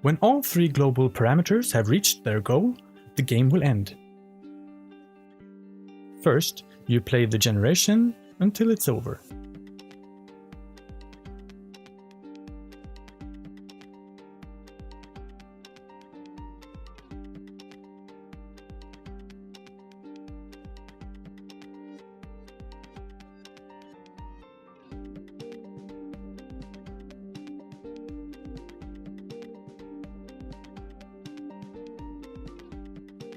When all three global parameters have reached their goal, the game will end. First, you play the generation until it's over.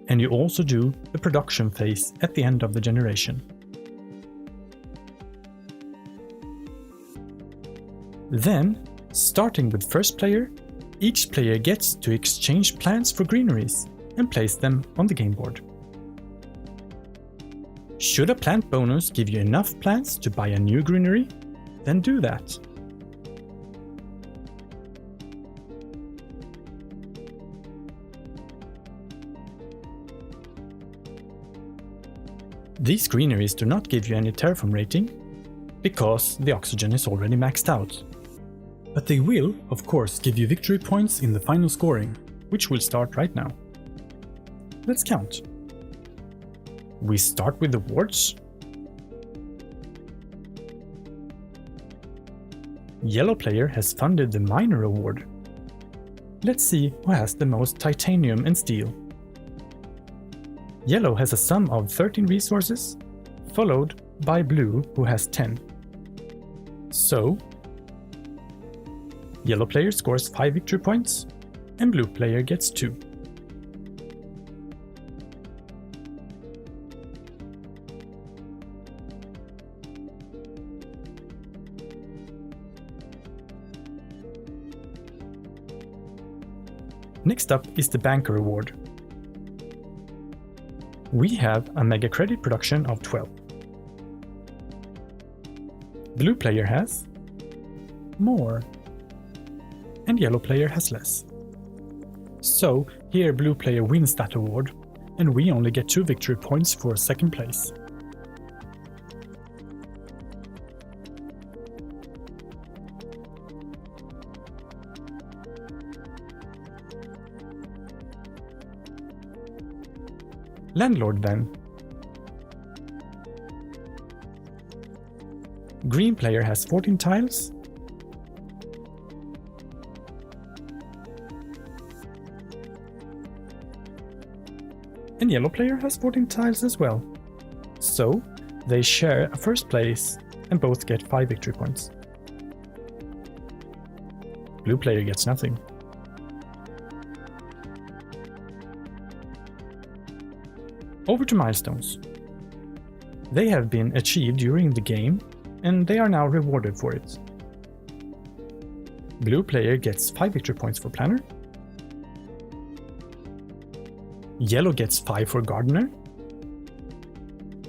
And you also do the production phase at the end of the generation. Then, starting with first player, each player gets to exchange plants for greeneries and place them on the game board. Should a plant bonus give you enough plants to buy a new greenery, then do that. These greeneries do not give you any terraform rating, because the oxygen is already maxed out. But they will, of course, give you victory points in the final scoring, which will start right now. Let's count. We start with the awards. Yellow player has funded the minor award. Let's see who has the most titanium and steel. Yellow has a sum of 13 resources, followed by blue, who has 10. So, yellow player scores 5 victory points, and blue player gets 2. Next up is the Banker Award. We have a mega credit production of 12. Blue player has more, and yellow player has less. So here blue player wins that award, and we only get 2 victory points for second place. Landlord then. Green player has 14 tiles. And yellow player has 14 tiles as well. So they share a first place and both get 5 victory points. Blue player gets nothing. Over to milestones. They have been achieved during the game, and they are now rewarded for it. Blue player gets 5 victory points for planner. Yellow gets 5 for gardener.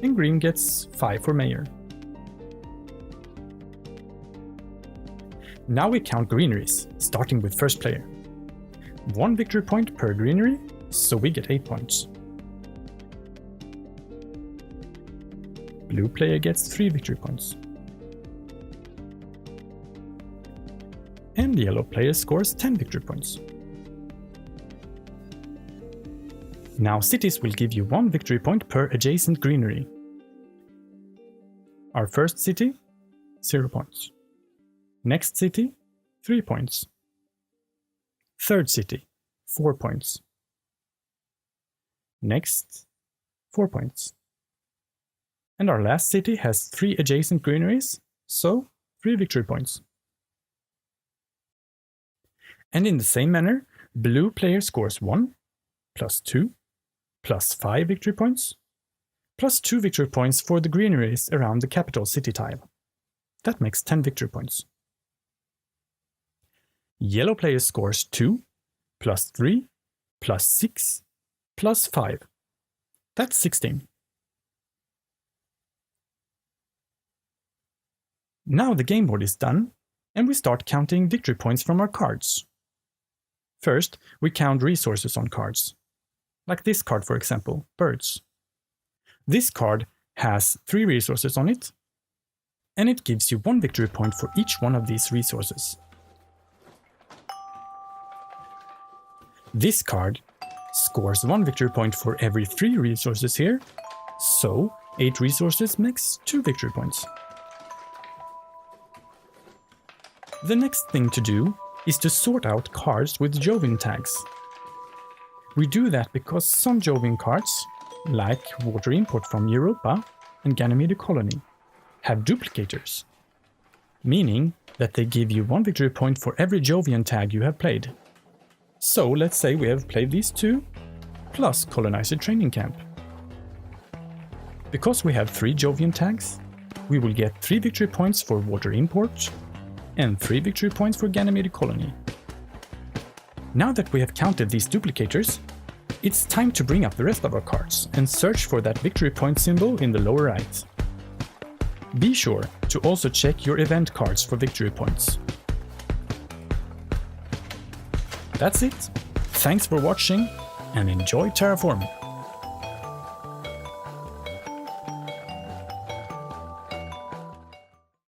And green gets 5 for mayor. Now we count greeneries, starting with first player. 1 victory point per greenery, so we get 8 points. Blue player gets 3 victory points. And yellow player scores 10 victory points. Now cities will give you 1 victory point per adjacent greenery. Our first city, 0 points. Next city, 3 points. Third city, 4 points. Next, 4 points. And our last city has 3 adjacent greeneries, so 3 victory points. And in the same manner, blue player scores 1, plus 2, plus 5 victory points, plus 2 victory points for the greeneries around the capital city tile. That makes 10 victory points. Yellow player scores 2, plus 3, plus 6, plus 5. That's 16. Now the game board is done, and we start counting victory points from our cards. First, we count resources on cards. Like this card, for example, birds. This card has 3 resources on it, and it gives you 1 victory point for each one of these resources. This card scores 1 victory point for every 3 resources here, so 8 resources makes 2 victory points. The next thing to do is to sort out cards with Jogging tags. We do that because some Jogging cards, like Water Import from Europa and Ganymede Colony, have duplicators, meaning that they give you 1 victory point for every Jovian tag you have played. So let's say we have played these 2, plus Colonizer Training Camp. Because we have 3 Jovian tags, we will get 3 victory points for Water Import and 3 victory points for Ganymede Colony. Now that we have counted these duplicators, it's time to bring up the rest of our cards and search for that victory point symbol in the lower right. Be sure to also check your event cards for victory points. That's it. Thanks for watching and enjoy terraforming.